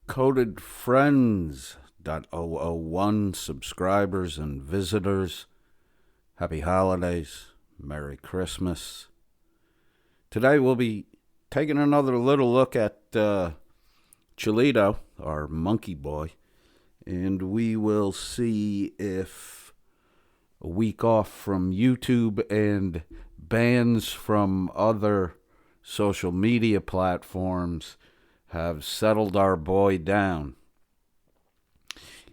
Coded Friends .001 subscribers and visitors. Happy holidays. Merry Christmas. Today we'll be taking another little look at Chilito, our monkey boy, and we will see if a week off from YouTube and bans from other social media platforms have settled our boy down.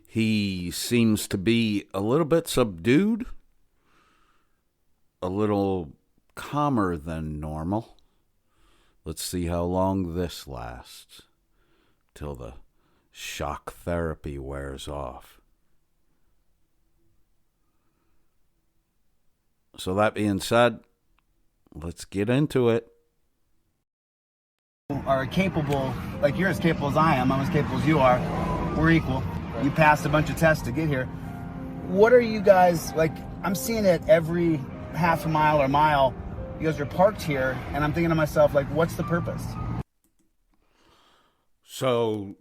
He seems to be a little bit subdued, a little calmer than normal. Let's see how long this lasts till the shock therapy wears off. So that being said, let's get into it. Are capable, like you're as capable as I am, I'm as capable as you are, we're equal. You passed a bunch of tests to get here. What are you guys, like, I'm seeing it every half a mile or mile, you guys are parked here, and I'm thinking to myself, like, what's the purpose? So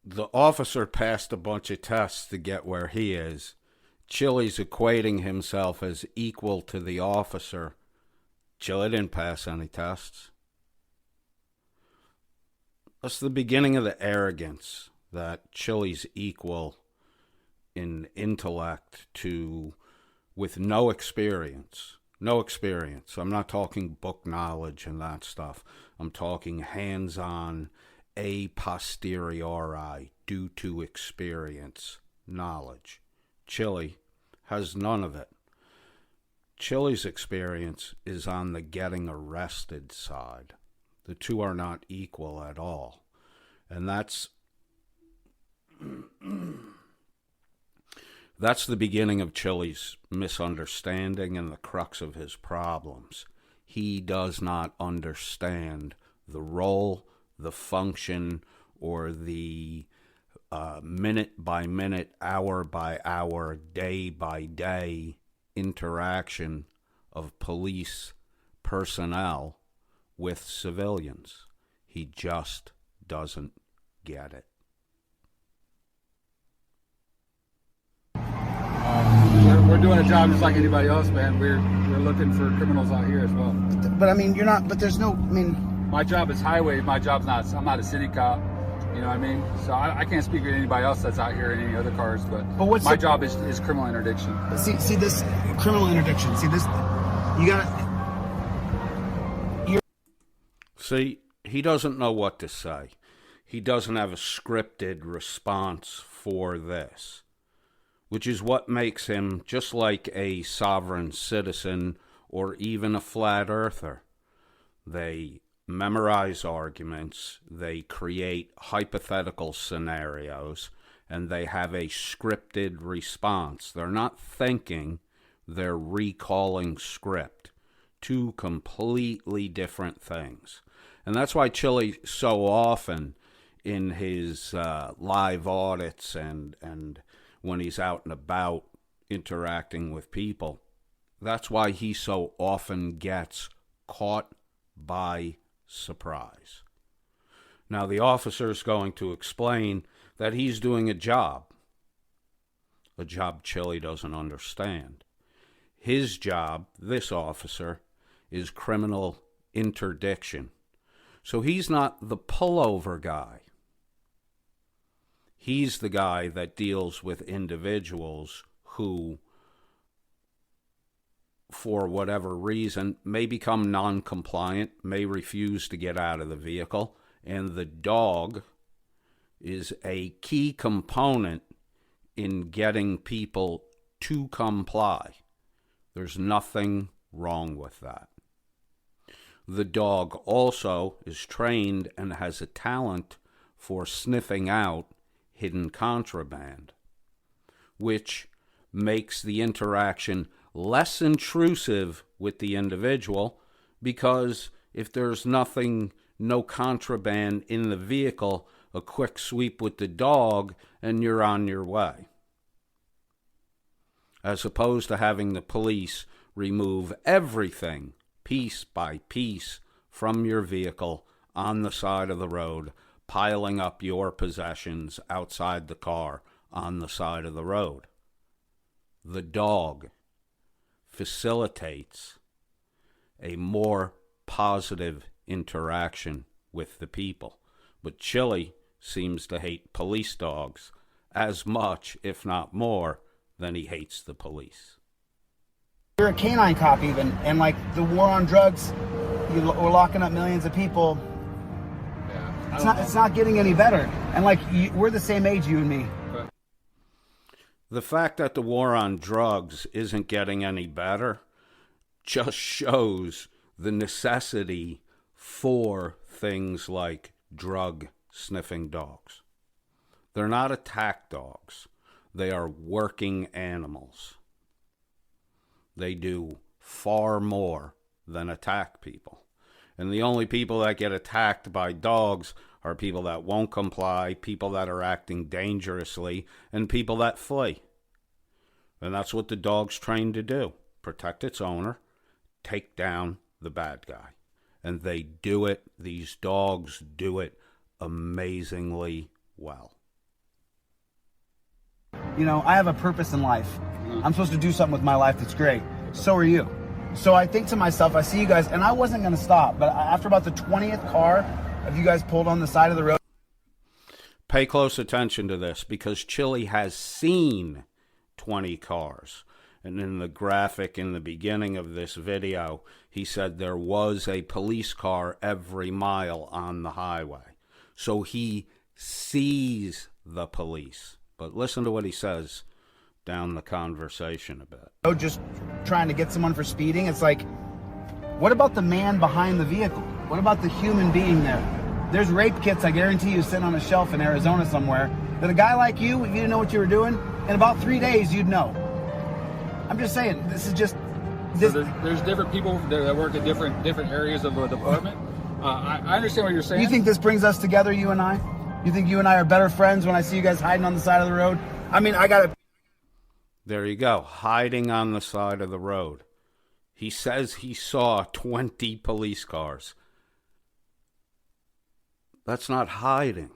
the officer passed a bunch of tests to get where he is. Chili's equating himself as equal to the officer. Chili didn't pass any tests. That's the beginning of the arrogance that Chili's equal in intellect to with no experience. No experience. I'm not talking book knowledge and that stuff. I'm talking hands-on, a posteriori, due to experience, knowledge. Chili has none of it. Chili's experience is on the getting arrested side. The two are not equal at all. And that's the beginning of Chili's misunderstanding and the crux of his problems. He does not understand the role, the function, or the minute by minute, hour by hour, day by day interaction of police personnel with civilians. He just doesn't get it. We're doing a job just like anybody else, man. We're looking for criminals out here as well. But I mean, you're not, but there's no, I mean... My job is highway. My job's not, I'm not a city cop. You know what I mean? So I can't speak for anybody else that's out here in any other cars, but what's my job is criminal interdiction. See this criminal interdiction. See this, you gotta... See, he doesn't know what to say. He doesn't have a scripted response for this, which is what makes him just like a sovereign citizen or even a flat earther. They memorize arguments, they create hypothetical scenarios, and they have a scripted response. They're not thinking, they're recalling script. Two completely different things. And that's why Chili so often in his live audits and when he's out and about interacting with people, that's why he so often gets caught by surprise. Now, the officer's going to explain that he's doing a job Chili doesn't understand. His job, this officer, is criminal interdiction. So he's not the pullover guy. He's the guy that deals with individuals who, for whatever reason, may become non-compliant, may refuse to get out of the vehicle, and the dog is a key component in getting people to comply. There's nothing wrong with that. The dog also is trained and has a talent for sniffing out hidden contraband, which makes the interaction less intrusive with the individual, because if there's no contraband in the vehicle, a quick sweep with the dog and you're on your way. As opposed to having the police remove everything piece by piece from your vehicle on the side of the road, piling up your possessions outside the car on the side of the road. The dog facilitates a more positive interaction with the people. But Chili seems to hate police dogs as much, if not more, than he hates the police. You're a canine cop even, and like the war on drugs, we're locking up millions of people. Yeah, it's not getting any better. And like we're the same age, you and me. The fact that the war on drugs isn't getting any better just shows the necessity for things like drug sniffing dogs. They're not attack dogs. They are working animals. They do far more than attack people. And the only people that get attacked by dogs are people that won't comply, people that are acting dangerously, and people that flee. And that's what the dog's trained to do. Protect its owner, take down the bad guy. And they do it, these dogs do it amazingly well. You know, I have a purpose in life. I'm supposed to do something with my life that's great. So are you. So I think to myself, I see you guys, and I wasn't going to stop, but after about the 20th car of you guys pulled on the side of the road. Pay close attention to this, because Chili has seen 20 cars. And in the graphic in the beginning of this video, he said there was a police car every mile on the highway. So he sees the police. But listen to what he says down the conversation a bit. Just trying to get someone for speeding. It's like, what about the man behind the vehicle? What about the human being there? There's rape kits, I guarantee you, sitting on a shelf in Arizona somewhere, that a guy like you, if you didn't know what you were doing, in about 3 days, you'd know. I'm just saying, this is just... This. So there's different people that work at different areas of the department. I understand what you're saying. You think this brings us together, you and I? You think you and I are better friends when I see you guys hiding on the side of the road? I mean, I gotta... There you go, hiding on the side of the road. He says he saw 20 police cars. That's not hiding.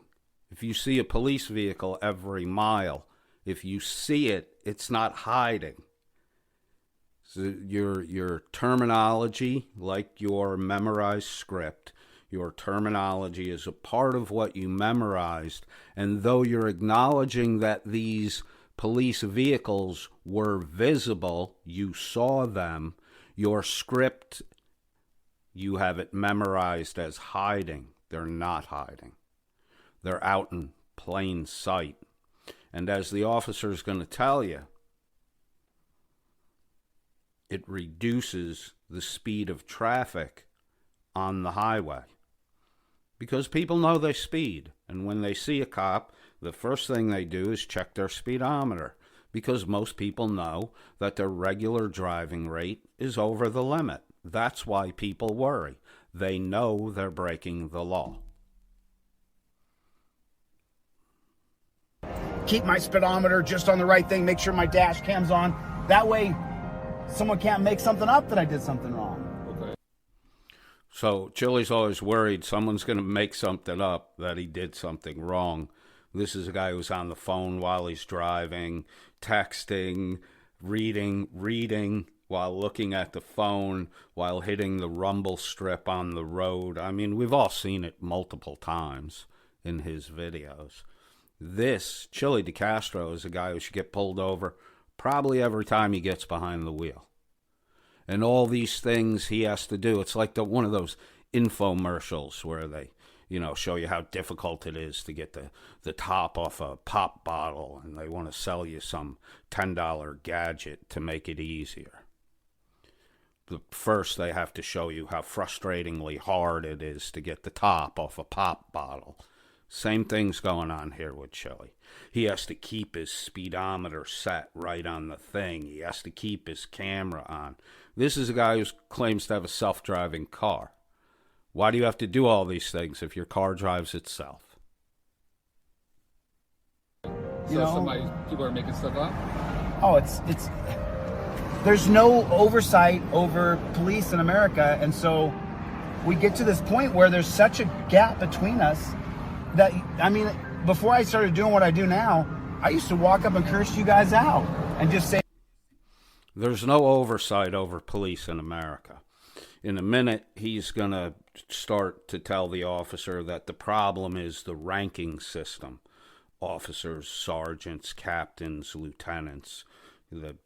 If you see a police vehicle every mile, if you see it, it's not hiding. So your terminology, like your memorized script, your terminology is a part of what you memorized. And though you're acknowledging that these police vehicles were visible, you saw them, your script, you have it memorized as hiding. They're not hiding. They're out in plain sight. And as the officer is going to tell you, it reduces the speed of traffic on the highway. Because people know they speed. And when they see a cop, the first thing they do is check their speedometer. Because most people know that their regular driving rate is over the limit. That's why people worry. They know they're breaking the law. Keep my speedometer just on the right thing. Make sure my dash cam's on. That way, someone can't make something up that I did something wrong. Okay. So Chili's always worried someone's going to make something up that he did something wrong. This is a guy who's on the phone while he's driving, texting, reading while looking at the phone, while hitting the rumble strip on the road. I mean, we've all seen it multiple times in his videos. This, Chili DeCastro, is a guy who should get pulled over probably every time he gets behind the wheel. And all these things he has to do, it's like one of those infomercials where they, show you how difficult it is to get the top off a pop bottle, and they want to sell you some $10 gadget to make it easier. But first, they have to show you how frustratingly hard it is to get the top off a pop bottle. Same thing's going on here with Chili. He has to keep his speedometer set right on the thing. He has to keep his camera on. This is a guy who claims to have a self-driving car. Why do you have to do all these things if your car drives itself? People are making stuff up? Oh, it's there's no oversight over police in America, and so we get to this point where there's such a gap between us. that, I mean, before I started doing what I do now, I used to walk up and curse you guys out and just say, there's no oversight over police in America. In a minute, he's going to start to tell the officer that the problem is the ranking system. Officers, sergeants, captains, lieutenants, the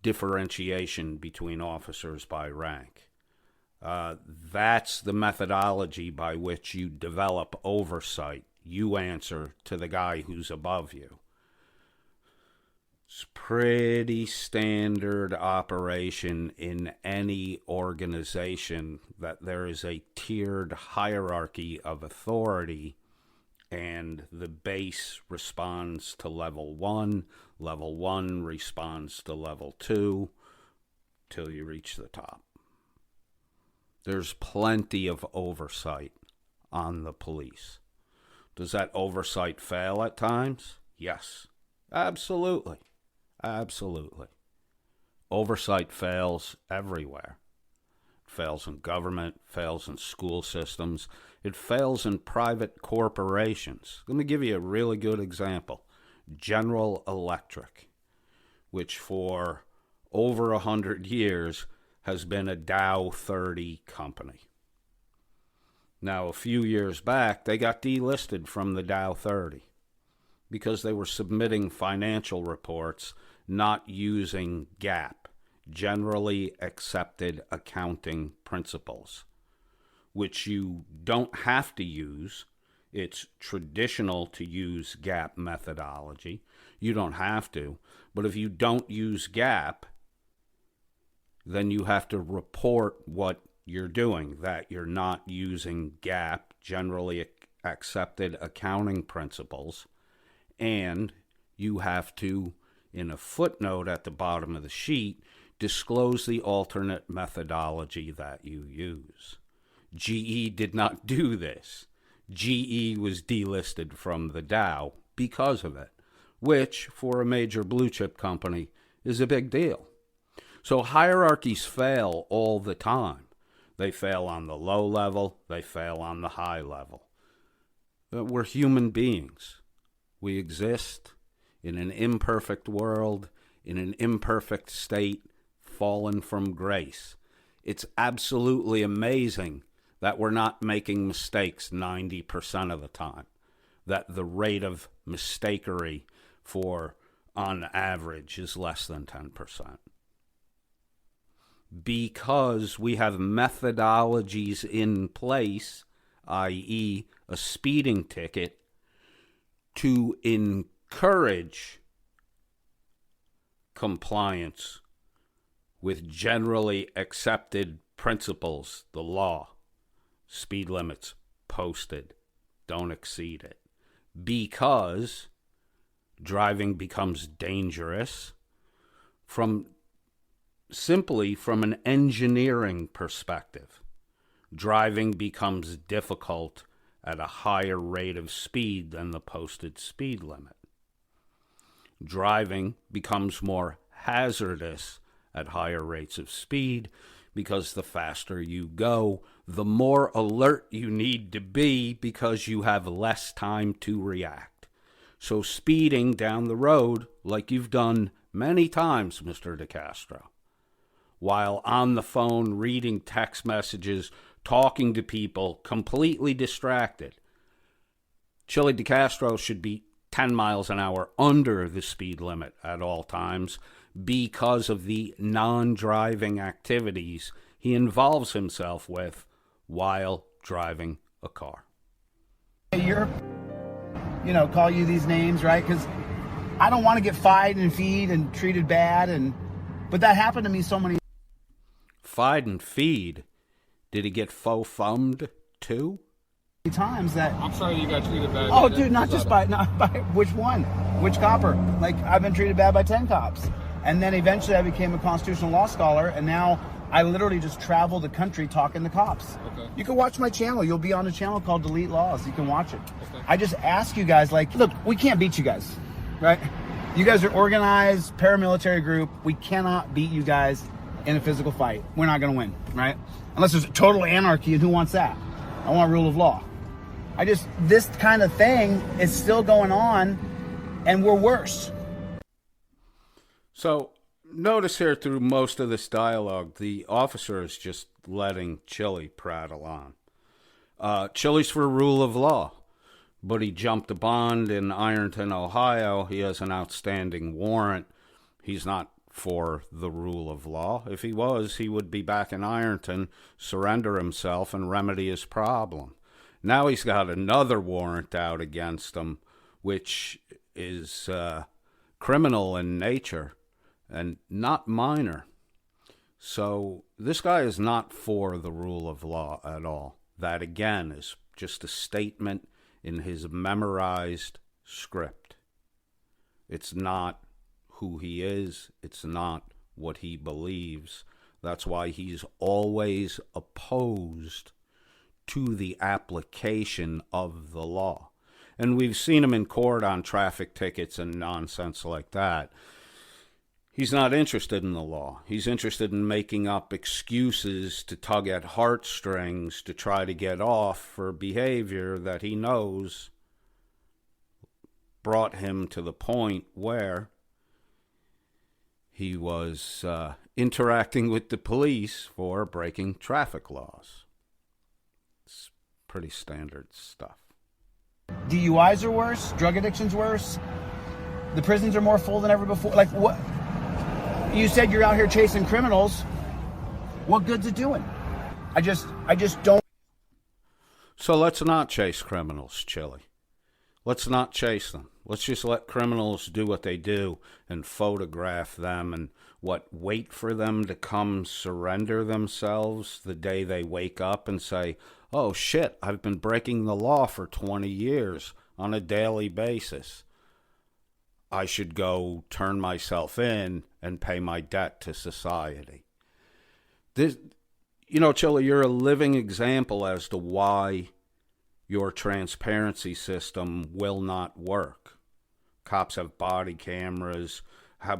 differentiation between officers by rank. That's the methodology by which you develop oversight. You answer to the guy who's above you. It's pretty standard operation in any organization that there is a tiered hierarchy of authority, and the base responds to level 1, level 1 responds to level 2, till you reach the top. There's plenty of oversight on the police. Does that oversight fail at times? Yes, absolutely. Absolutely. Oversight fails everywhere. It fails in government, fails in school systems, it fails in private corporations. Let me give you a really good example. General Electric, which for over 100 years has been a Dow 30 company. Now, a few years back, they got delisted from the Dow 30 because they were submitting financial reports not using GAAP, generally accepted accounting principles, which you don't have to use. It's traditional to use GAAP methodology. You don't have to. But if you don't use GAAP, then you have to report what you're doing, that you're not using GAAP, generally accepted accounting principles, and you have to, in a footnote at the bottom of the sheet, disclose the alternate methodology that you use. GE did not do this. GE was delisted from the Dow because of it, which, for a major blue chip company, is a big deal. So hierarchies fail all the time. They fail on the low level, they fail on the high level. We're human beings. We exist in an imperfect world, in an imperfect state, fallen from grace. It's absolutely amazing that we're not making mistakes 90% of the time, that the rate of mistakery for, on average, is less than 10%. Because we have methodologies in place, i.e., a speeding ticket, to encourage compliance with generally accepted principles, the law, speed limits posted, don't exceed it. Because driving becomes dangerous simply from an engineering perspective. Driving becomes difficult at a higher rate of speed than the posted speed limit. Driving becomes more hazardous at higher rates of speed because the faster you go, the more alert you need to be because you have less time to react. So speeding down the road, like you've done many times, Mr. DeCastro, while on the phone, reading text messages, talking to people, completely distracted. Chili DeCastro should be 10 miles an hour under the speed limit at all times because of the non-driving activities he involves himself with while driving a car. Call you these names, right? Because I don't want to get fined and feed and treated bad, but that happened to me so many Fide and feed. Did he get faux thumbed too? times that I'm sorry you got treated bad. Oh, dude, not by which one? Which copper? Like, I've been treated bad by 10 cops. And then eventually I became a constitutional law scholar, and now I literally just travel the country talking to cops. Okay. You can watch my channel. You'll be on a channel called Delete Laws. You can watch it. Okay. I just ask you guys, like, look, we can't beat you guys, right? You guys are organized, paramilitary group. We cannot beat you guys in a physical fight. We're not going to win, right? Unless there's total anarchy, and who wants that? I want rule of law. This kind of thing is still going on, and we're worse. So notice here through most of this dialogue, the officer is just letting Chili prattle on. Chili's for rule of law, but he jumped a bond in Ironton, Ohio. He has an outstanding warrant. He's not for the rule of law. If he was, he would be back in Ironton, surrender himself, and remedy his problem. Now he's got another warrant out against him, which is criminal in nature and not minor. So this guy is not for the rule of law at all. That, again, is just a statement in his memorized script. It's not who he is. It's not what he believes. That's why he's always opposed to the application of the law. And we've seen him in court on traffic tickets and nonsense like that. He's not interested in the law. He's interested in making up excuses to tug at heartstrings to try to get off for behavior that he knows brought him to the point where he was interacting with the police for breaking traffic laws. It's pretty standard stuff. DUIs are worse. Drug addiction's worse. The prisons are more full than ever before. Like, what? You said you're out here chasing criminals. What good's it doing? I just don't. So let's not chase criminals, Chili. Let's not chase them. Let's just let criminals do what they do and photograph them and wait for them to come surrender themselves the day they wake up and say, oh shit, I've been breaking the law for 20 years on a daily basis. I should go turn myself in and pay my debt to society. This, Chili, you're a living example as to why your transparency system will not work. Cops have body cameras, a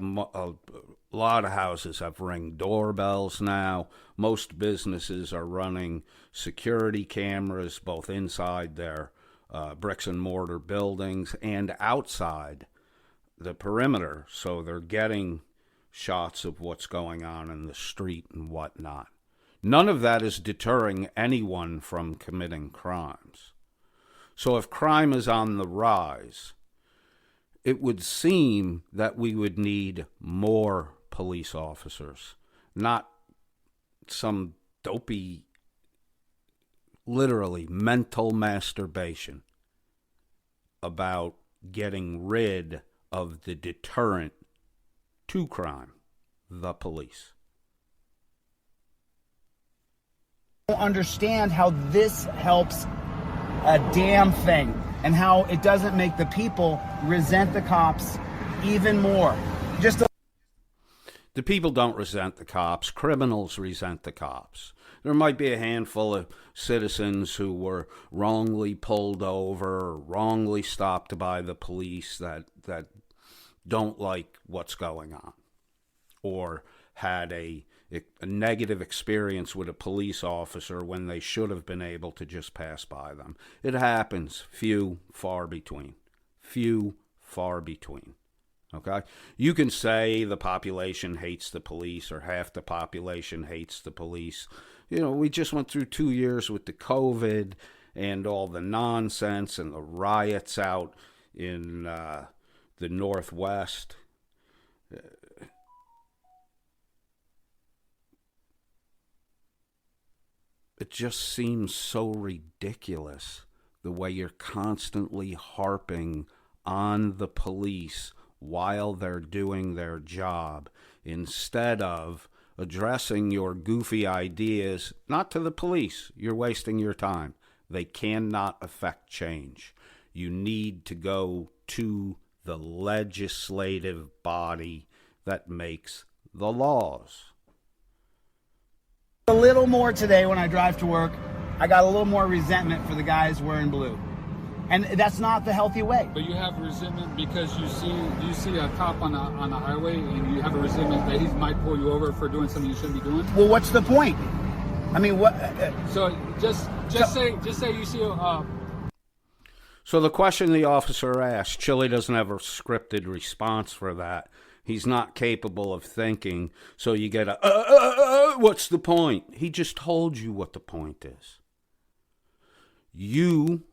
lot of houses have Ring doorbells now. Most businesses are running security cameras both inside their bricks and mortar buildings and outside the perimeter, so they're getting shots of what's going on in the street and whatnot. None of that is deterring anyone from committing crimes. So if crime is on the rise, it would seem that we would need more police officers, not some dopey, literally mental masturbation about getting rid of the deterrent to crime, the police. I don't understand how this helps a damn thing and how it doesn't make the people resent the cops even more. The people don't resent the cops. Criminals resent the cops. There might be a handful of citizens who were wrongly pulled over or wrongly stopped by the police that don't like what's going on, or had a negative experience with a police officer when they should have been able to just pass by them. It happens. Few, far between. Few, far between. Okay? You can say the population hates the police or half the population hates the police. We just went through 2 years with the COVID and all the nonsense and the riots out in the Northwest. It just seems so ridiculous the way you're constantly harping on the police while they're doing their job instead of addressing your goofy ideas, not to the police. You're wasting your time. They cannot affect change. You need to go to the legislative body that makes the laws. A little more today when I drive to work. I got a little more resentment for the guys wearing blue. And that's not the healthy way. But you have resentment because you see a cop on the highway and you have a resentment that he might pull you over for doing something you shouldn't be doing. Well, what's the point? I mean, what? So just say you see So the question the officer asked, Chili doesn't have a scripted response for that. He's not capable of thinking, so you get a, what's the point? He just told you what the point is. You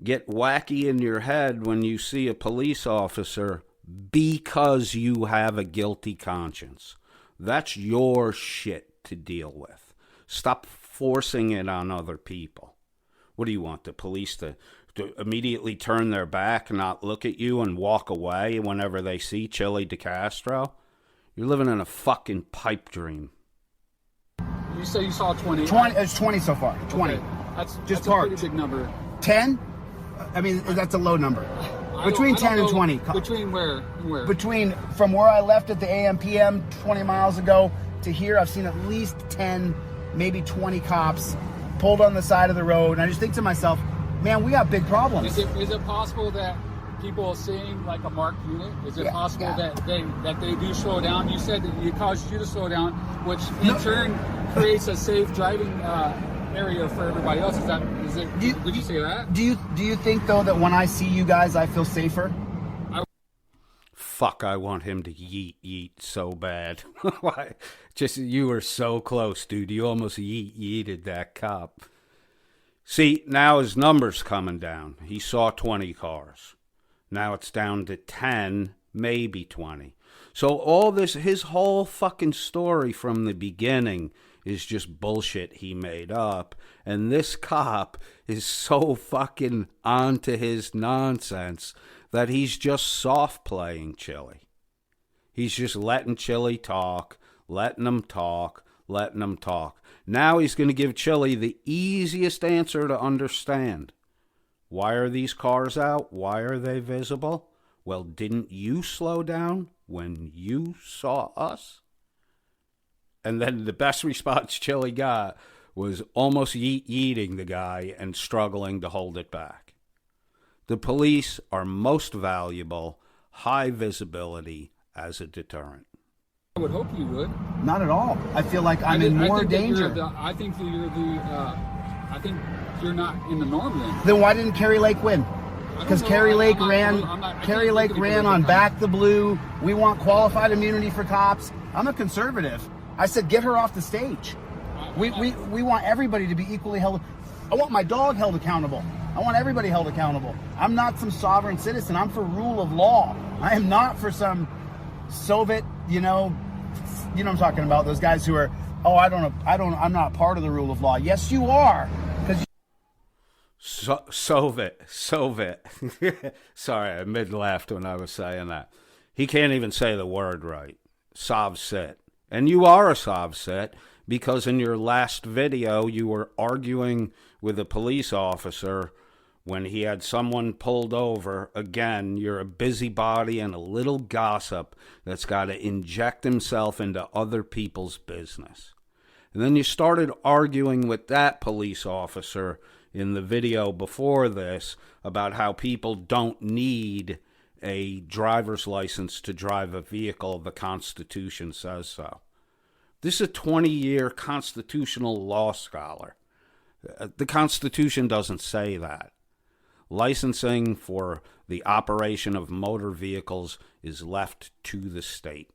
get wacky in your head when you see a police officer because you have a guilty conscience. That's your shit to deal with. Stop forcing it on other people. What do you want, the police to immediately turn their back, not look at you, and walk away whenever they see Chili DeCastro? You're living in a fucking pipe dream. You say you saw 20. 20. It's 20 so far. 20. Okay. That's just a parked. pretty big number. 10? I mean, that's a low number. Between 10 and 20. Between where and where? Between from where I left at the AM PM 20 miles ago to here, I've seen at least 10, maybe 20 cops pulled on the side of the road. And I just think to myself, man, we got big problems. Is it possible that people seeing like a marked unit, is it possible that they do slow down? You said that it causes you to slow down, which in turn creates a safe driving area for everybody else. Would you say that? Do you think though that when I see you guys, I feel safer? Fuck, I want him to yeet so bad. Just, you were so close, dude. You almost yeeted that cop. See, now his number's coming down. He saw 20 cars. Now it's down to 10, maybe 20. So all this, his whole fucking story from the beginning is just bullshit he made up. And this cop is so fucking onto his nonsense that he's just soft playing Chili. He's just letting Chili talk, letting him talk. Now he's going to give Chili the easiest answer to understand. Why are these cars out? Why are they visible? Well, didn't you slow down when you saw us? And then the best response Chili got was almost yeeting the guy and struggling to hold it back. The police are most valuable, high visibility as a deterrent. I would hope you would. Not at all. I feel like I'm in more danger. I think you're not in the norm then. Then why didn't Kerry Lake win? Because Kerry Lake ran on Back the Blue. We want qualified immunity for cops. I'm a conservative. I said, get her off the stage. We want everybody to be equally held. I want my dog held accountable. I want everybody held accountable. I'm not some sovereign citizen. I'm for rule of law. I am not for some Soviet, you know what I'm talking about. Those guys who are, I'm not part of the rule of law. Yes, you are. Soviet. Sorry, I mid-laughed when I was saying that. He can't even say the word right. Sovset. And you are a Sovset because in your last video you were arguing with a police officer when he had someone pulled over. Again, you're a busybody and a little gossip that's got to inject himself into other people's business. And then you started arguing with that police officer in the video before this about how people don't need a driver's license to drive a vehicle. The Constitution says so. This is a 20-year constitutional law scholar. The Constitution doesn't say that. Licensing for the operation of motor vehicles is left to the state.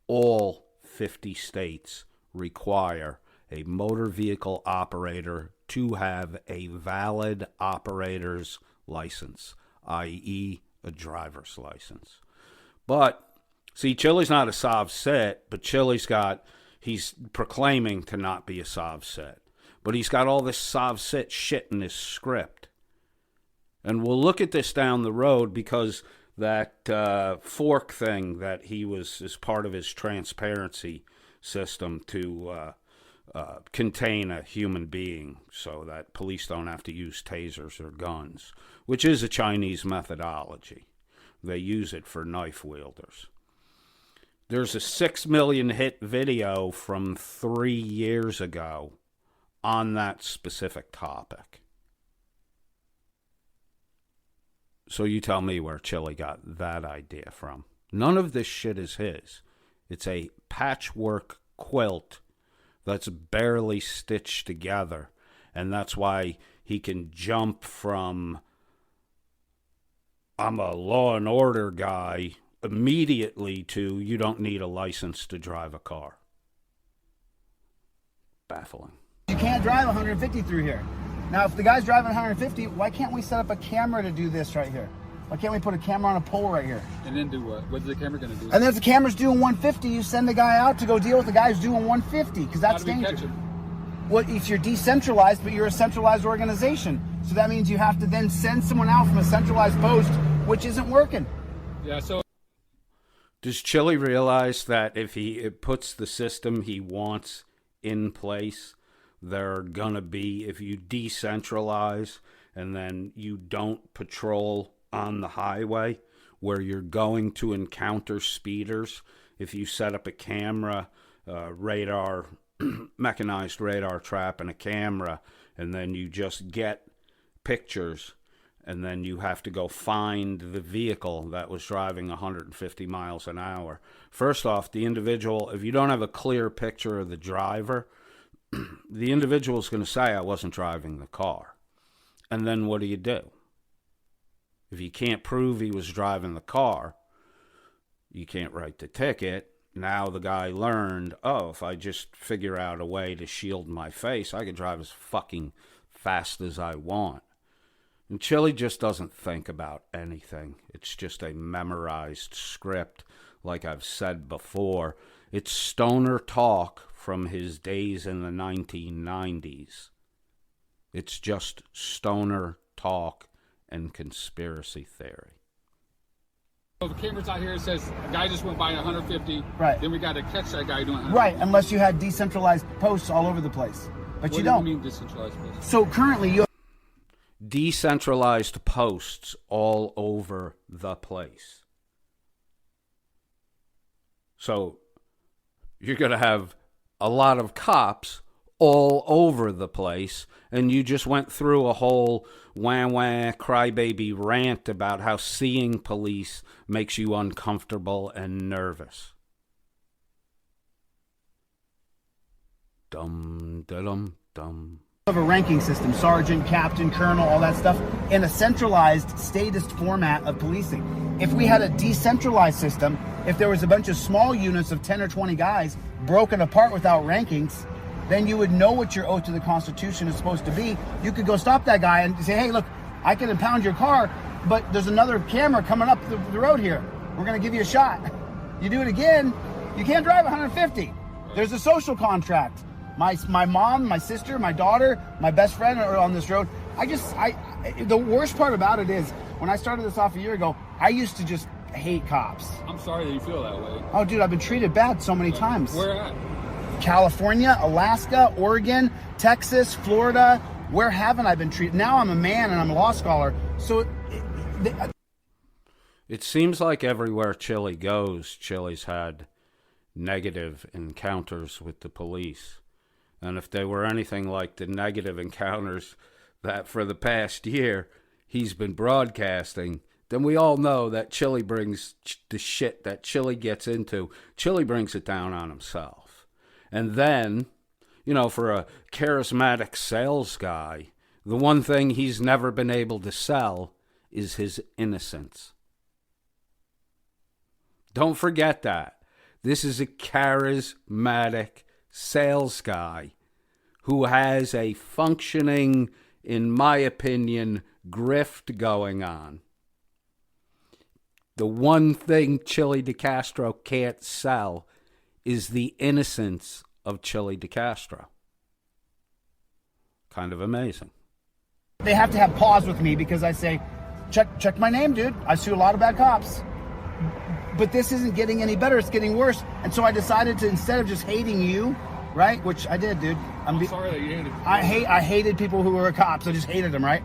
All 50 states require a motor vehicle operator to have a valid operator's license, i.e. a driver's license. But, see, Chili's not a Sovset, but he's proclaiming to not be a Sovset. But he's got all this Sovset shit in his script. And we'll look at this down the road because that fork thing that he was as part of his transparency system to contain a human being so that police don't have to use tasers or guns, which is a Chinese methodology. They use it for knife wielders. There's a 6 million hit video from 3 years ago on that specific topic. So you tell me where Chili got that idea from. None of this shit is his. It's a patchwork quilt that's barely stitched together. And that's why he can jump from I'm a law and order guy immediately to you don't need a license to drive a car. Baffling. You can't drive 150 through here. Now, if the guy's driving 150, why can't we set up a camera to do this right here? Why can't we put a camera on a pole right here? And then do what? What's the camera going to do? And then if the camera's doing 150, you send the guy out to go deal with the guy who's doing 150, because that's dangerous. Well, if you're decentralized, but you're a centralized organization. So that means you have to then send someone out from a centralized post, which isn't working. Yeah, so... Does Chili realize that if he puts the system he wants in place, they're going to be, if you decentralize and then you don't patrol on the highway where you're going to encounter speeders, if you set up a camera, radar, mechanized radar trap and a camera, and then you just get pictures, and then you have to go find the vehicle that was driving 150 miles an hour. First off, the individual, if you don't have a clear picture of the driver, the individual is going to say, I wasn't driving the car. And then what do? If you can't prove he was driving the car, you can't write the ticket. Now the guy learned, oh, if I just figure out a way to shield my face, I can drive as fucking fast as I want. And Chili just doesn't think about anything. It's just a memorized script, like I've said before. It's stoner talk from his days in the 1990s. It's just stoner talk and conspiracy theory. So the camera's out here, it says a guy just went by 150. Right. Then we got to catch that guy doing 150. Right, unless you had decentralized posts all over the place. But you don't. What do you mean decentralized posts? So currently you... Decentralized posts all over the place. So you're going to have a lot of cops all over the place, and you just went through a whole wah-wah crybaby rant about how seeing police makes you uncomfortable and nervous. Dum, da-dum, dum. Of a ranking system, sergeant, captain, colonel, all that stuff, in a centralized statist format of policing. If we had a decentralized system, if there was a bunch of small units of 10 or 20 guys broken apart without rankings, then you would know what your oath to the Constitution is supposed to be. You could go stop that guy and say, hey, look, I can impound your car, but there's another camera coming up the road here. We're going to give you a shot. You do it again, you can't drive 150. There's a social contract. My mom, my sister, my daughter, my best friend are on this road. The worst part about it is, when I started this off a year ago, I used to just hate cops. I'm sorry that you feel that way. Oh, dude, I've been treated bad so many times. Where at? California, Alaska, Oregon, Texas, Florida. Where haven't I been treated? Now I'm a man and I'm a law scholar. So it seems like everywhere Chili goes, Chili's had negative encounters with the police. And if they were anything like the negative encounters that for the past year he's been broadcasting, then we all know that Chili brings the shit that Chili gets into. Chili brings it down on himself. And then, you know, for a charismatic sales guy, the one thing he's never been able to sell is his innocence. Don't forget that. This is a charismatic sales guy who has a functioning, in my opinion, grift going on. The one thing Chili DeCastro can't sell is the innocence of Chili DeCastro. Kind of amazing. they have to have pause with me because I say, check my name, dude. I sue a lot of bad cops. But this isn't getting any better. It's getting worse. And so I decided to, instead of just hating you, right? Which I did, dude. I'm sorry that you hated. I hated people who were cops. I just hated them, right?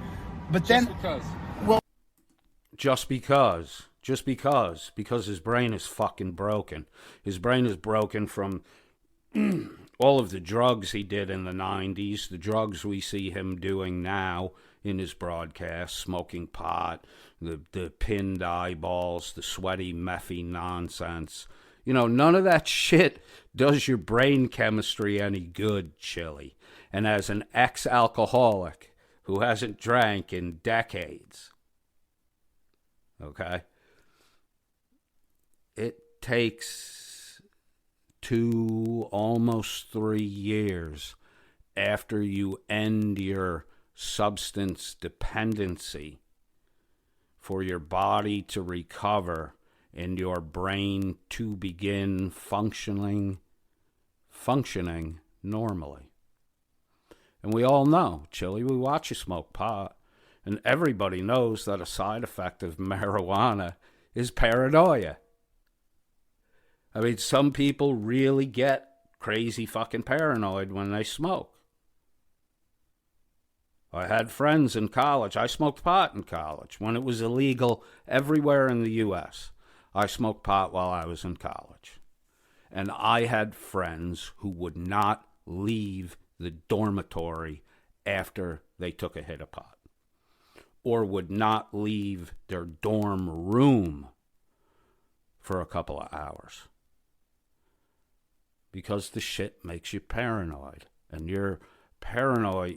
But then, just because his brain is fucking broken. His brain is broken from all of the drugs he did in the 90s, the drugs we see him doing now in his broadcast, smoking pot, the pinned eyeballs, the sweaty, methy nonsense. You know, none of that shit does your brain chemistry any good, Chili. And as an ex-alcoholic who hasn't drank in decades, okay? It takes 2, almost 3 years after you end your substance dependency for your body to recover and your brain to begin functioning normally. And we all know, Chili, we watch you smoke pot, and everybody knows that a side effect of marijuana is paranoia. I mean, some people really get crazy fucking paranoid when they smoke. I had friends in college. I smoked pot in college when it was illegal everywhere in the U.S. I smoked pot while I was in college. And I had friends who would not leave the dormitory after they took a hit of pot, or would not leave their dorm room for a couple of hours. Because the shit makes you paranoid. And your paranoia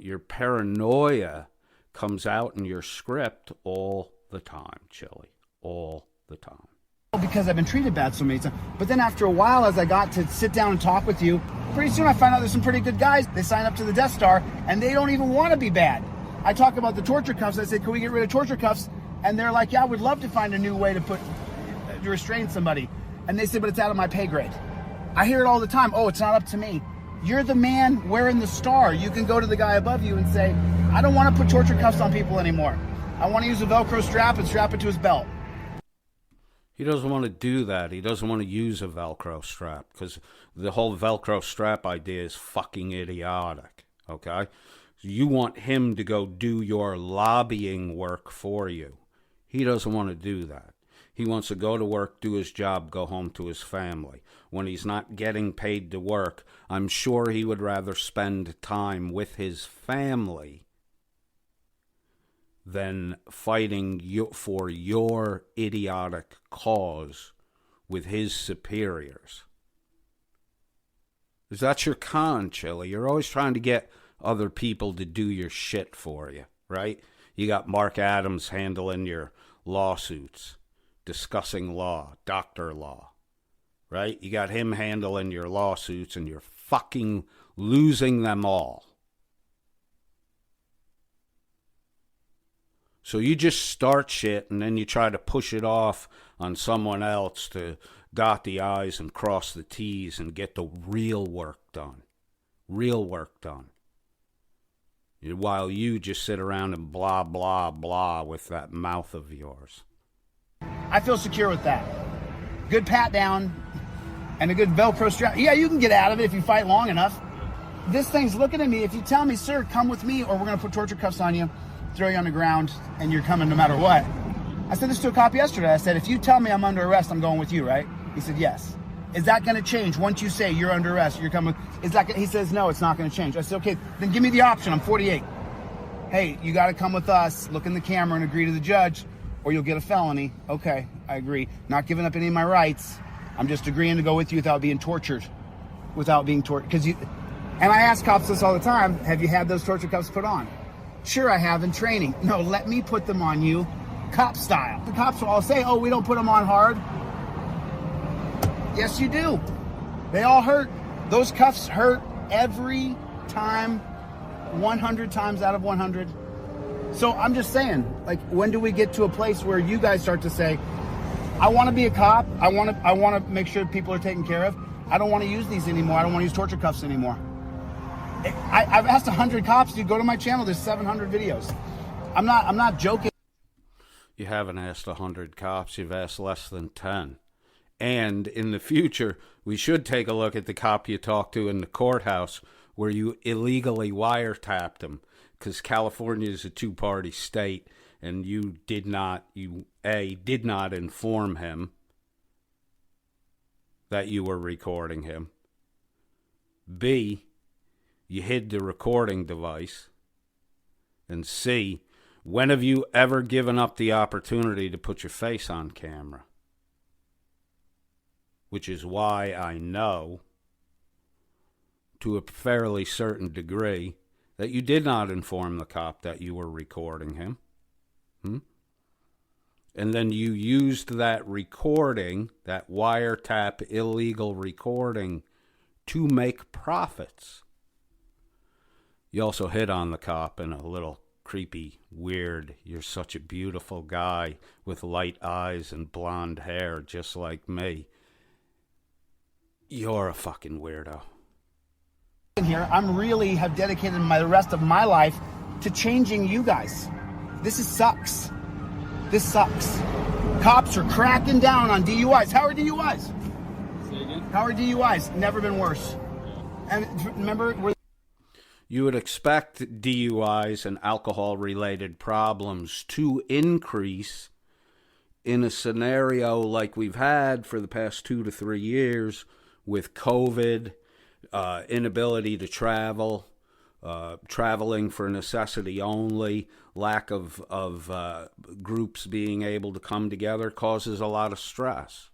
comes out in your script all the time, Chili. All the time. Because I've been treated bad so many times. But then after a while, as I got to sit down and talk with you, pretty soon I find out there's some pretty good guys. They sign up to the Death Star, and they don't even want to be bad. I talk about the torture cuffs. I say, can we get rid of torture cuffs? And they're like, yeah, I would love to find a new way to restrain somebody. And they say, but it's out of my pay grade. I hear it all the time. Oh, it's not up to me. You're the man wearing the star. You can go to the guy above you and say, I don't want to put torture cuffs on people anymore. I want to use a Velcro strap and strap it to his belt. He doesn't want to do that. He doesn't want to use a Velcro strap because the whole Velcro strap idea is fucking idiotic, okay? You want him to go do your lobbying work for you. He doesn't want to do that. He wants to go to work, do his job, go home to his family. When he's not getting paid to work, I'm sure he would rather spend time with his family than fighting for your idiotic cause with his superiors. Because that's your con, Chili. You're always trying to get other people to do your shit for you, right? You got Mark Adams handling your lawsuits, discussing law, doctor law, right? You got him handling your lawsuits, and you're fucking losing them all. So you just start shit, and then you try to push it off on someone else to dot the I's and cross the T's and get the real work done. Real work done. While you just sit around and blah, blah, blah with that mouth of yours. I feel secure with that. Good pat down and a good Velcro strap. Yeah, you can get out of it if you fight long enough. This thing's looking at me. If you tell me, sir, come with me, or we're going to put torture cuffs on you, throw you on the ground, and you're coming no matter what. I said this to a cop yesterday. I said, if you tell me I'm under arrest, I'm going with you, right? He said, yes. Is that going to change once you say you're under arrest, you're coming? He says, no, it's not going to change. I said, okay, then give me the option. I'm 48. Hey, you got to come with us, look in the camera and agree to the judge, or you'll get a felony. Okay, I agree. Not giving up any of my rights. I'm just agreeing to go with you without being tortured. And I ask cops this all the time. Have you had those torture cuffs put on? Sure, I have in training. No, let me put them on you, cop style. The cops will all say, oh, we don't put them on hard. Yes, you do. They all hurt. Those cuffs hurt every time, 100 times out of 100. So I'm just saying, like, when do we get to a place where you guys start to say, I want to be a cop. I want to make sure people are taken care of. I don't want to use these anymore. I don't want to use torture cuffs anymore. I've asked 100 cops, dude, go to my channel. There's 700 videos. I'm not joking. You haven't asked 100 cops. You've asked less than 10. And in the future, we should take a look at the cop you talked to in the courthouse where you illegally wiretapped him, because California is a two-party state, and you did not inform him that you were recording him. B, you hid the recording device. And C, when have you ever given up the opportunity to put your face on camera? Which is why I know, to a fairly certain degree, that you did not inform the cop that you were recording him. and then you used that recording, that wiretap illegal recording, to make profits. You also hit on the cop in a little creepy, weird, "You're such a beautiful guy with light eyes and blonde hair just like me." You're a fucking weirdo. Here, I'm really have dedicated the rest of my life to changing you guys. Sucks. This sucks. Cops are cracking down on DUIs. How are DUIs? Say again? How are DUIs? Never been worse. And remember, you would expect DUIs and alcohol-related problems to increase in a scenario like we've had for the past 2 to 3 years with COVID, inability to travel, traveling for necessity only, lack of groups being able to come together causes a lot of stress.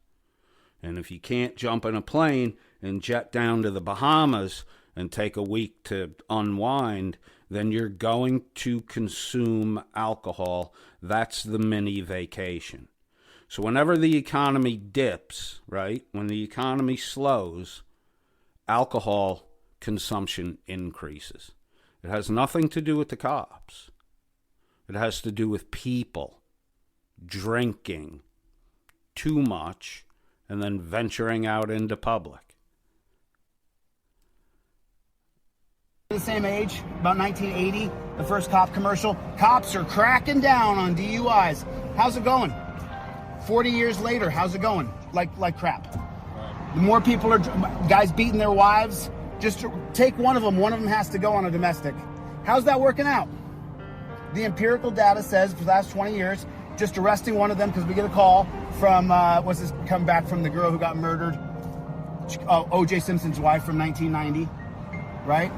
And if you can't jump in a plane and jet down to the Bahamas and take a week to unwind, then you're going to consume alcohol. That's the mini vacation. So whenever the economy dips, right, when the economy slows, alcohol consumption increases. It has nothing to do with the cops. It has to do with people drinking too much and then venturing out into public. the same age, about 1980, the first cop commercial. Cops are cracking down on DUIs. How's it going? 40 years later, how's it going? Like crap. The more people are, guys beating their wives, just take one of them has to go on a domestic. How's that working out? The empirical data says for the last 20 years, just arresting one of them because we get a call from, come back from the girl who got murdered, O.J. Simpson's wife from 1990, right?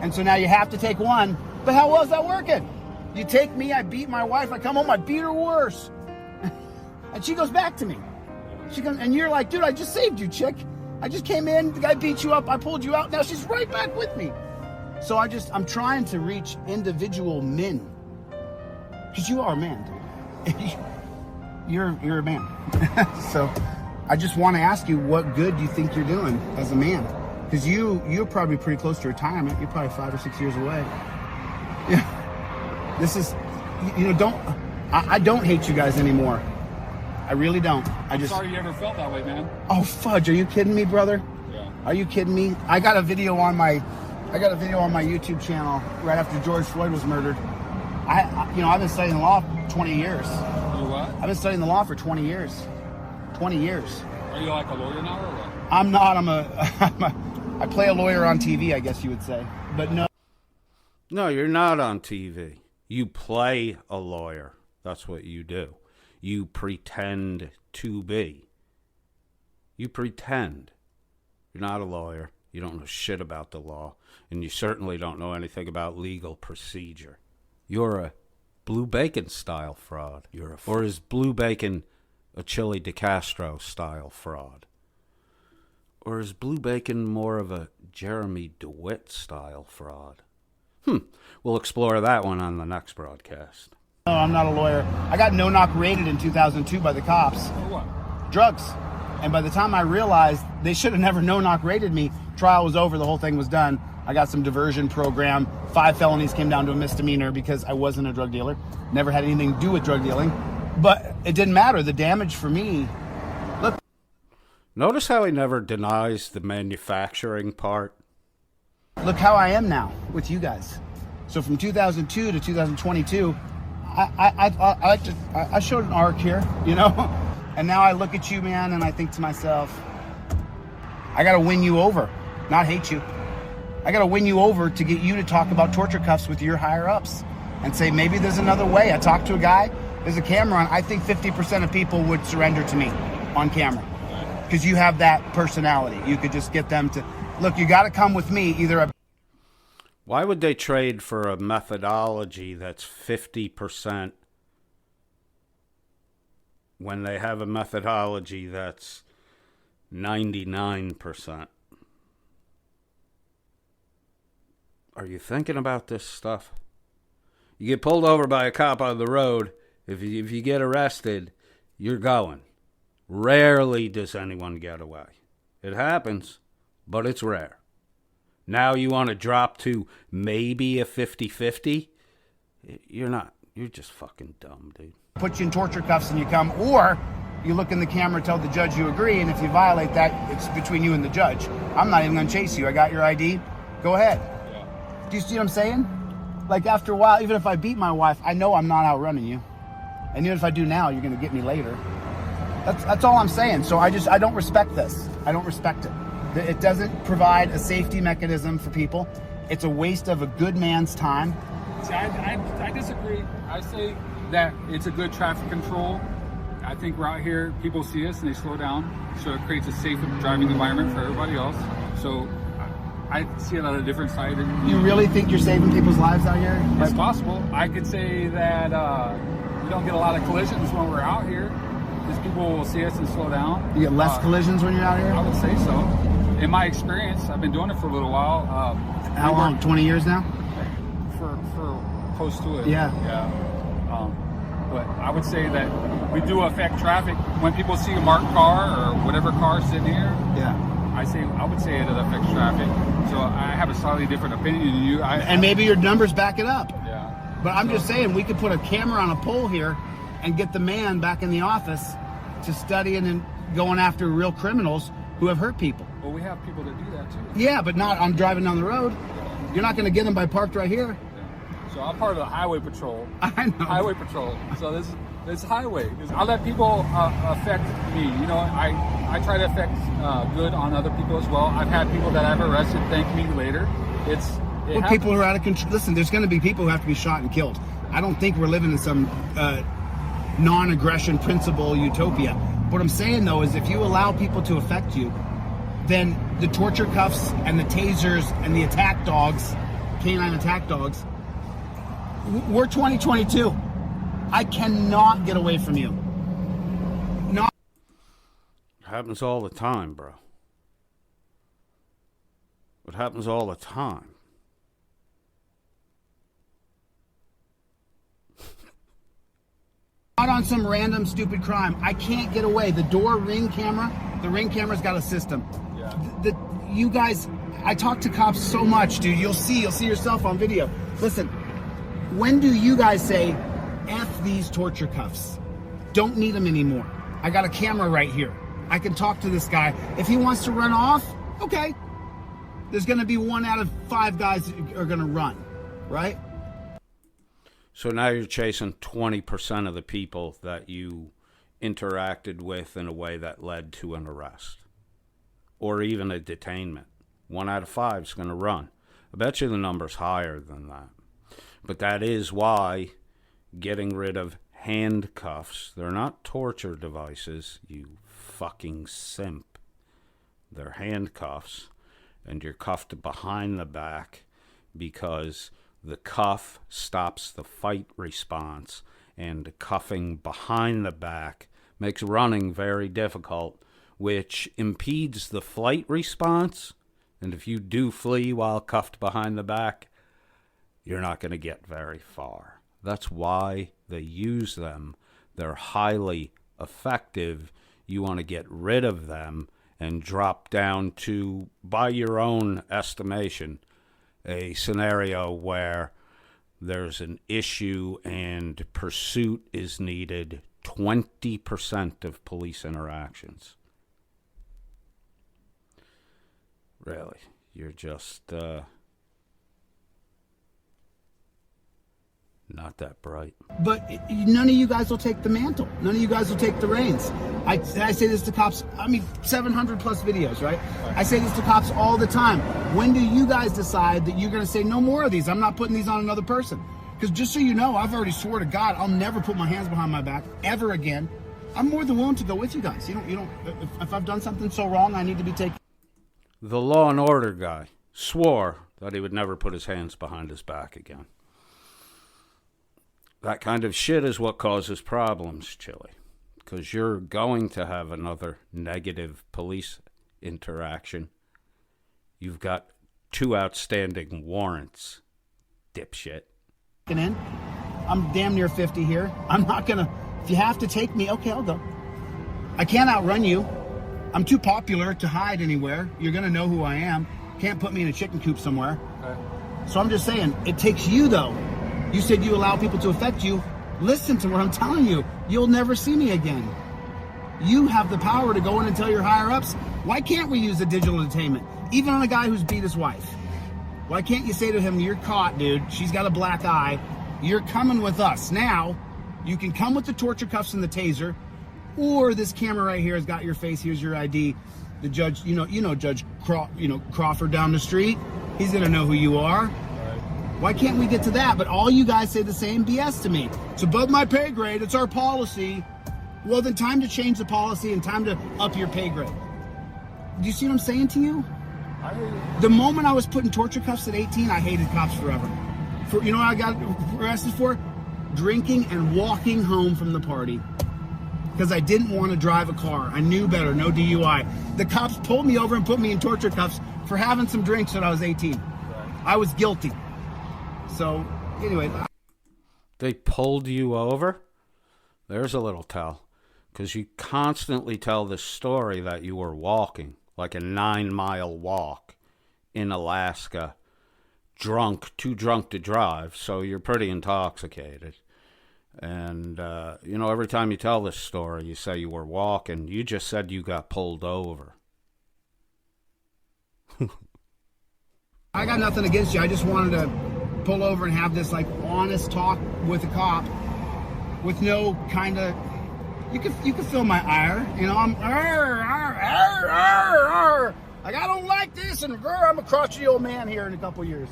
And so now you have to take one, but how well is that working? You take me, I beat my wife, I come home, I beat her worse. And she goes back to me. She comes, and you're like, dude, I just saved you, chick. I just came in, the guy beat you up, I pulled you out, now she's right back with me. So I'm trying to reach individual men. Because you are a man, dude. You're a man. So I just want to ask you, what good do you think you're doing as a man? Because you're probably pretty close to retirement. You're probably 5 or 6 years away. Yeah. This is, I don't hate you guys anymore. I really don't. I'm sorry you ever felt that way, man. Oh, fudge. Are you kidding me, brother? Yeah. Are you kidding me? I got a video on my YouTube channel right after George Floyd was murdered. I've been studying law for 20 years. You what? I've been studying the law for 20 years. 20 years. Are you like a lawyer now or what? I'm not. I play a lawyer on TV, I guess you would say. But no. No, you're not on TV. You play a lawyer. That's what you do. You pretend to be. You pretend. You're not a lawyer. You don't know shit about the law. And you certainly don't know anything about legal procedure. You're a Blue Bacon style fraud. Or is Blue Bacon a Chili De Castro style fraud? Or is Blue Bacon more of a Jeremy DeWitt style fraud? We'll explore that one on the next broadcast. No, I'm not a lawyer. I got no-knock raided in 2002 by the cops. For what? Drugs. And by the time I realized they should have never no-knock raided me, trial was over, the whole thing was done. I got some diversion program. 5 felonies came down to a misdemeanor because I wasn't a drug dealer. Never had anything to do with drug dealing. But it didn't matter. The damage for me... Look. Notice how he never denies the manufacturing part. Look how I am now with you guys. So from 2002 to 2022, I showed an arc here, And now I look at you, man, and I think to myself, I got to win you over, not hate you. I got to win you over to get you to talk about torture cuffs with your higher ups and say, maybe there's another way. I talked to a guy, there's a camera on. I think 50% of people would surrender to me on camera because you have that personality. You could just get them to, look, you got to come with me. Why would they trade for a methodology that's 50% when they have a methodology that's 99%? Are you thinking about this stuff? You get pulled over by a cop on the road. If you get arrested, you're going. Rarely does anyone get away. It happens, but it's rare. Now you want to drop to maybe a 50-50? You're not. You're just fucking dumb, dude. Put you in torture cuffs and you come, or you look in the camera, tell the judge you agree, and if you violate that, it's between you and the judge. I'm not even going to chase you. I got your ID. Go ahead. Yeah. Do you see what I'm saying? Like, after a while, even if I beat my wife, I know I'm not outrunning you. And even if I do now, you're going to get me later. That's all I'm saying. So I don't respect this. I don't respect it. It doesn't provide a safety mechanism for people. It's a waste of a good man's time. See, I disagree. I say that it's a good traffic control. I think we're out here, people see us and they slow down, so it creates a safe driving environment for everybody else. So I see it on a different side. You really think you're saving people's lives out here? It's possible. I could say that we don't get a lot of collisions when we're out here, because people will see us and slow down. You get less collisions when you're out here? I would say so. In my experience, I've been doing it for a little while. How long? 20 years now? For close to it. Yeah. But I would say that we do affect traffic when people see a marked car or whatever car sitting here. Yeah. I would say it affects traffic. So I have a slightly different opinion than you. And maybe your numbers back it up. Yeah. But I'm just saying, we could put a camera on a pole here and get the man back in the office to studying and going after real criminals who have hurt people. Well, we have people that do that too. Yeah, but not on driving down the road. You're not going to get them by parked right here. So I'm part of the highway patrol. I know. Highway patrol. So this highway. I let people affect me. You know, I try to affect good on other people as well. I've had people that I've arrested thank me later. People who are out of control. Listen, there's going to be people who have to be shot and killed. I don't think we're living in some non-aggression principle utopia. What I'm saying though is, if you allow people to affect you, then the torture cuffs and the tasers and the attack dogs, canine attack dogs, we're 2022. I cannot get away from you. Not. It happens all the time, bro. It happens all the time. Not on some random stupid crime. I can't get away. The door ring camera, the ring camera's got a system. Yeah. You guys, I talk to cops so much, dude. You'll see yourself on video. Listen, when do you guys say, F these torture cuffs? Don't need them anymore. I got a camera right here. I can talk to this guy. If he wants to run off, okay. There's going to be 1 out of 5 guys that are going to run, right? So now you're chasing 20% of the people that you interacted with in a way that led to an arrest or even a detainment. 1 out of 5 is going to run. I bet you the number's higher than that. But that is why getting rid of handcuffs, they're not torture devices, you fucking simp. They're handcuffs, and you're cuffed behind the back because the cuff stops the fight response, and cuffing behind the back makes running very difficult, which impedes the flight response. And if you do flee while cuffed behind the back, you're not going to get very far. That's why they use them. They're highly effective. You want to get rid of them and drop down to, by your own estimation, a scenario where there's an issue and pursuit is needed 20% of police interactions. Really, you're just not that bright. But none of you guys will take the mantle. None of you guys will take the reins. I say this to cops, 700 plus videos, right? I say this to cops all the time. When do you guys decide that you're going to say no more of these? I'm not putting these on another person. Because just so you know, I've already swore to God, I'll never put my hands behind my back ever again. I'm more than willing to go with you guys. You don't. If I've done something so wrong, I need to be taken. The Law and Order guy swore that he would never put his hands behind his back again. That kind of shit is what causes problems, Chili. Because you're going to have another negative police interaction. You've got 2 outstanding warrants, dipshit. I'm damn near 50 here. I'm not going to If you have to take me, okay, I'll go. I can't outrun you. I'm too popular to hide anywhere. You're going to know who I am. Can't put me in a chicken coop somewhere. Okay. So I'm just saying, it takes you, though. You said you allow people to affect you. Listen to what I'm telling you. You'll never see me again. You have the power to go in and tell your higher-ups, why can't we use a digital detainment? Even on a guy who's beat his wife. Why can't you say to him, you're caught, dude. She's got a black eye. You're coming with us. Now, you can come with the torture cuffs and the taser, or this camera right here has got your face. Here's your ID. The judge, you know Judge Crawford down the street. He's going to know who you are. Why can't we get to that? But all you guys say the same BS to me. It's above my pay grade. It's our policy. Well, then time to change the policy and time to up your pay grade. Do you see what I'm saying to you? I hear you. The moment I was put in torture cuffs at 18, I hated cops forever. You know what I got arrested for? Drinking and walking home from the party. Because I didn't want to drive a car. I knew better, no DUI. The cops pulled me over and put me in torture cuffs for having some drinks when I was 18. Right. I was guilty. So, anyway. They pulled you over? There's a little tell. Because you constantly tell this story that you were walking, like a 9-mile walk in Alaska, drunk, too drunk to drive, so you're pretty intoxicated. And, every time you tell this story, you say you were walking. You just said you got pulled over. I got nothing against you. I just wanted to pull over and have this, honest talk with a cop with no kind of... You can feel my ire. I'm... Like, I don't like this, and I'm a crotchety old man here in a couple years.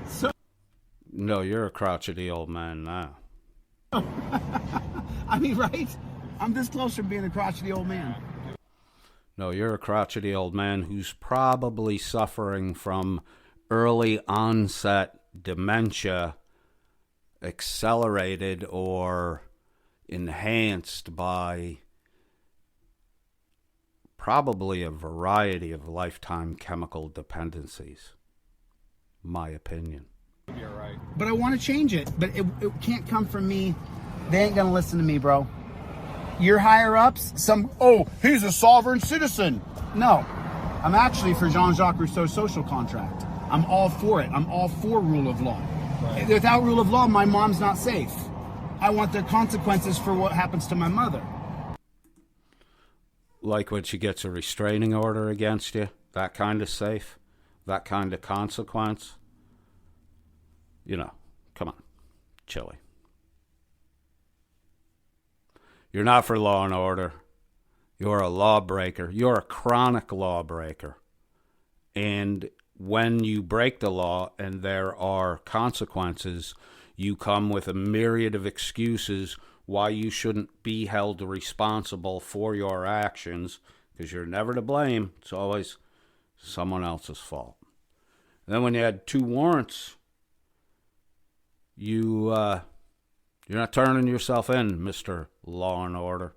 So... No, you're a crotchety old man now. I mean, right? I'm this close from being a crotchety old man. No, you're a crotchety old man who's probably suffering from early onset dementia, accelerated or enhanced by probably a variety of lifetime chemical dependencies. My opinion. You're right. But I want to change it. But it can't come from me. They ain't going to listen to me, bro. Your higher-ups, he's a sovereign citizen. No. I'm actually for Jean-Jacques Rousseau's social contract. I'm all for it. I'm all for rule of law. Right. Without rule of law, my mom's not safe. I want the consequences for what happens to my mother. Like when she gets a restraining order against you? That kind of safe? That kind of consequence? Come on, Chili. You're not for law and order. You're a lawbreaker. You're a chronic lawbreaker. And when you break the law and there are consequences, you come with a myriad of excuses why you shouldn't be held responsible for your actions, because you're never to blame. It's always someone else's fault. And then when you had 2 warrants, you're not turning yourself in, Mr. Law and Order.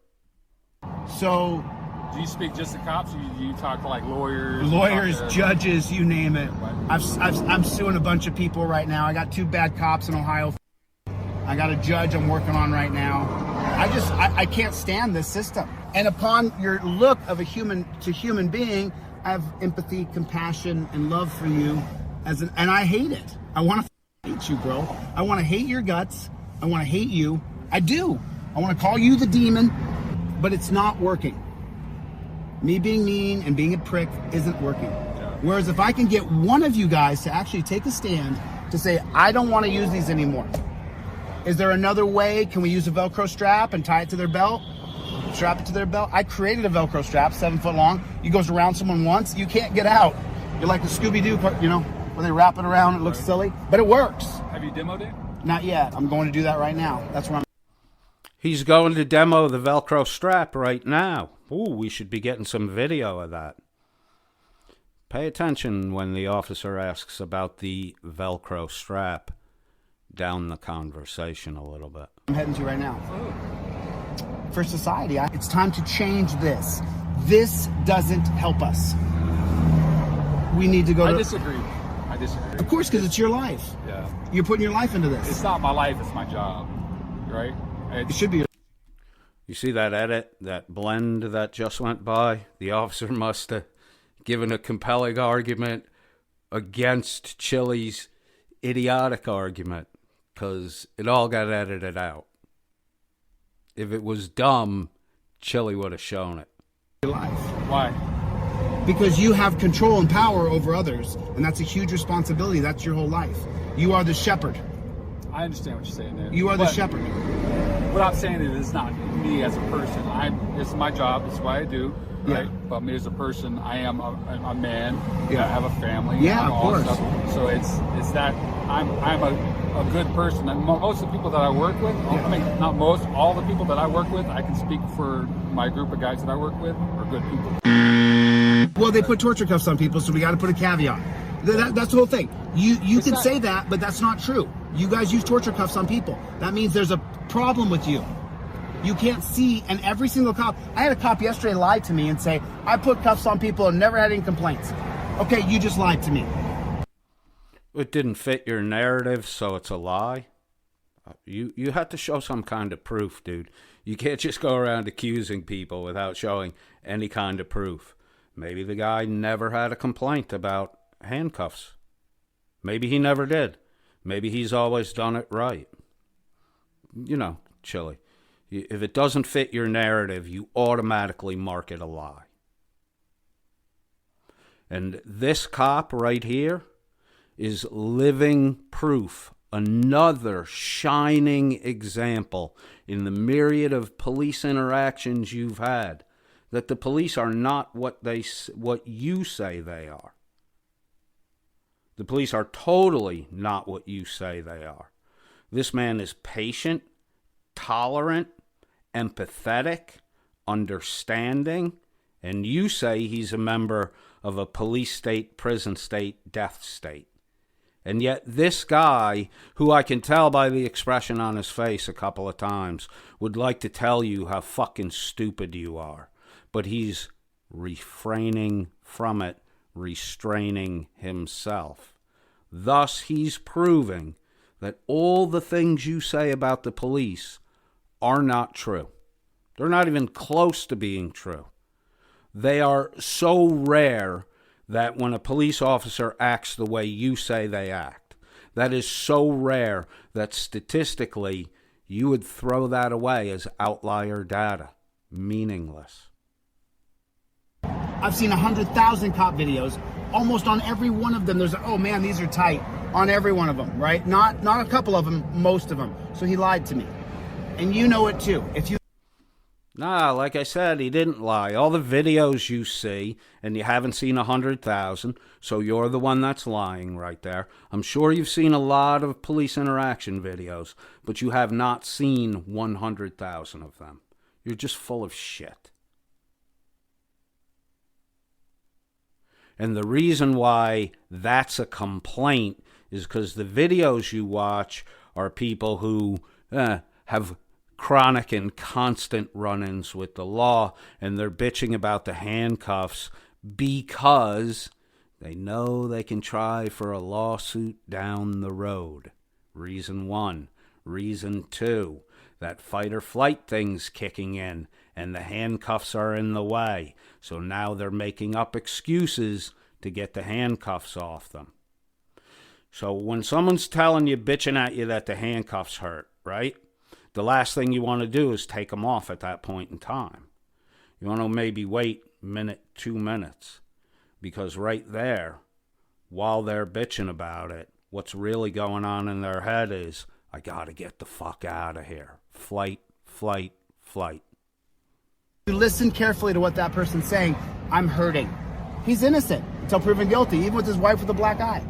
So, do you speak just to cops, or do you talk to lawyers? Lawyers, judges, you name it. I'm suing a bunch of people right now. I got 2 bad cops in Ohio. I got a judge I'm working on right now. I can't stand this system. And upon your look of a human to human being, I have empathy, compassion, and love for you. And I hate it. I want to hate you, bro. I want to hate your guts. I want to hate you. I do. I want to call you the demon, but it's not working. Me being mean and being a prick isn't working. Whereas if I can get one of you guys to actually take a stand to say, I don't want to use these anymore. Is there another way? Can we use a Velcro strap and tie it to their belt? Strap it to their belt? I created a Velcro strap, 7 foot long. You goes around someone once, you can't get out. You're like the Scooby-Doo, where they wrap it around, it looks silly, but it works. Have you demoed it? Not yet. I'm going to do that right now. That's where I'm. He's going to demo the Velcro strap right now. Ooh, we should be getting some video of that. Pay attention when the officer asks about the Velcro strap. Down the conversation a little bit. I'm heading to right now. For society, it's time to change this. This doesn't help us. We need to go I disagree. Of course, because it's your life. Yeah. You're putting your life into this. It's not my life, it's my job. Right? It should be. You see that edit, that blend that just went by? The officer must have given a compelling argument against Chili's idiotic argument, because it all got edited out. If it was dumb, Chili would have shown it. Life. Why? Because you have control and power over others, and that's a huge responsibility. That's your whole life. You are the shepherd. I understand what you're saying there. You are the shepherd. What I'm saying is, it's not me as a person. This is my job. It's what I do. Right? Yeah. But me as a person, I am a man. Yeah. I have a family. Yeah, and of all course. Stuff. So it's that I'm a good person. And most of the people that I work with, I mean, not most, all the people that I work with, I can speak for my group of guys that I work with are good people. Well, they put torture cuffs on people, so we got to put a caveat. That's the whole thing. You can say that, but that's not true. You guys use torture cuffs on people. That means there's a problem with you. You can't see, and every single cop, I had a cop yesterday lie to me and say, I put cuffs on people and never had any complaints. Okay, you just lied to me. It didn't fit your narrative, so it's a lie. You had to show some kind of proof, dude. You can't just go around accusing people without showing any kind of proof. Maybe the guy never had a complaint about handcuffs. Maybe he never did. Maybe he's always done it right. You know, Chili. If it doesn't fit your narrative, you automatically mark it a lie. And this cop right here is living proof, another shining example in the myriad of police interactions you've had, that the police are not what you say they are. The police are totally not what you say they are. This man is patient, tolerant, empathetic, understanding, and you say he's a member of a police state, prison state, death state. And yet this guy, who I can tell by the expression on his face a couple of times, would like to tell you how fucking stupid you are. But he's refraining from it, restraining himself. Thus, he's proving that all the things you say about the police are not true. They're not even close to being true. They are so rare that when a police officer acts the way you say they act, that is so rare that statistically you would throw that away as outlier data, meaningless. I've seen 100,000 cop videos. Almost on every one of them, there's oh man, these are tight. On every one of them, right? Not a couple of them, most of them. So he lied to me. And you know it too. Like I said, he didn't lie. All the videos you see, and you haven't seen 100,000, so you're the one that's lying right there. I'm sure you've seen a lot of police interaction videos, but you have not seen 100,000 of them. You're just full of shit. And the reason why that's a complaint is because the videos you watch are people who have chronic and constant run-ins with the law, and they're bitching about the handcuffs because they know they can try for a lawsuit down the road. Reason one. Reason two, that fight or flight thing's kicking in, and the handcuffs are in the way. So now they're making up excuses to get the handcuffs off them. So when someone's telling you, bitching at you that the handcuffs hurt, right? The last thing you want to do is take them off at that point in time. You want to maybe wait a minute, 2 minutes. Because right there, while they're bitching about it, what's really going on in their head is, I got to get the fuck out of here. Flight, flight, flight. You listen carefully to what that person's saying. I'm hurting. He's innocent until proven guilty, even with his wife with a black eye.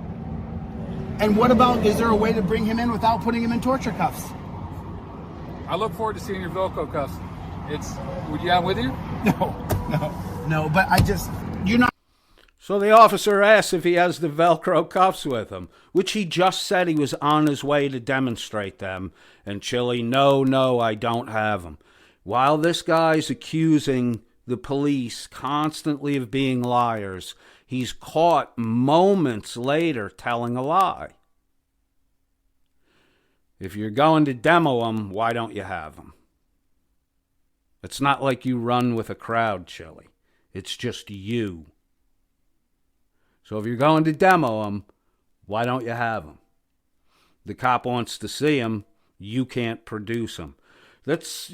And what about, is there a way to bring him in without putting him in torture cuffs? I look forward to seeing your Velcro cuffs. Would you have with you? No, but you're not. So the officer asks if he has the Velcro cuffs with him, which he just said he was on his way to demonstrate them. And Chili, no, I don't have them. While this guy's accusing the police constantly of being liars, he's caught moments later telling a lie. If you're going to demo them, why don't you have them? It's not like you run with a crowd, Chili. It's just you. So if you're going to demo them, why don't you have them? The cop wants to see them. You can't produce them. That's,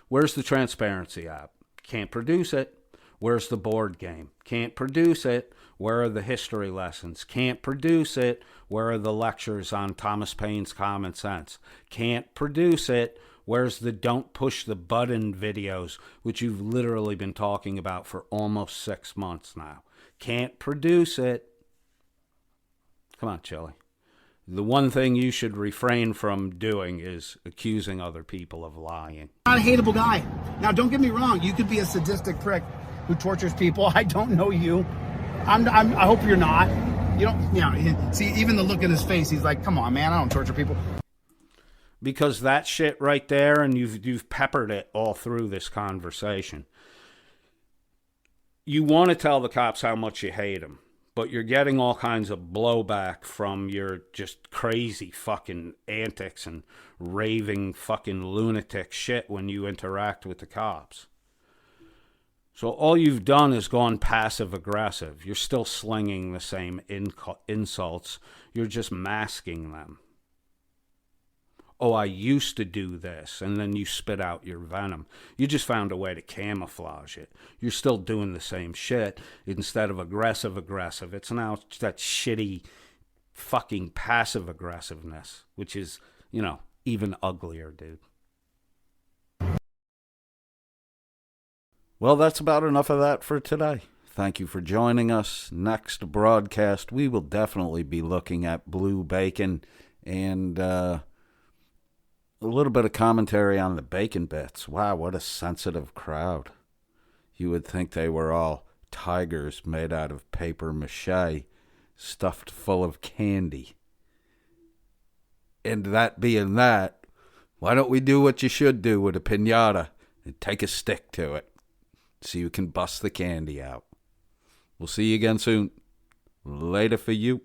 where's the transparency app? Can't produce it. Where's the board game? Can't produce it. Where are the history lessons? Can't produce it. Where are the lectures on Thomas Paine's Common Sense? Can't produce it. Where's the don't push the button videos, which you've literally been talking about for almost 6 months now? Can't produce it. Come on, Chili. The one thing you should refrain from doing is accusing other people of lying. I'm not a hateable guy. Now, don't get me wrong. You could be a sadistic prick who tortures people. I don't know you. I hope you're not. You don't, see, even the look in his face, he's like, come on, man, I don't torture people. Because that shit right there, and you've peppered it all through this conversation. You want to tell the cops how much you hate them, but you're getting all kinds of blowback from your just crazy fucking antics and raving fucking lunatic shit when you interact with the cops. So all you've done is gone passive-aggressive. You're still slinging the same insults. You're just masking them. Oh, I used to do this, and then you spit out your venom. You just found a way to camouflage it. You're still doing the same shit. Instead of aggressive, it's now that shitty fucking passive-aggressiveness, which is, even uglier, dude. Well, that's about enough of that for today. Thank you for joining us. Next broadcast, we will definitely be looking at blue bacon and a little bit of commentary on the bacon bits. Wow, what a sensitive crowd. You would think they were all tigers made out of paper mache, stuffed full of candy. And that being that, why don't we do what you should do with a piñata and take a stick to it so you can bust the candy out. We'll see you again soon. Later for you.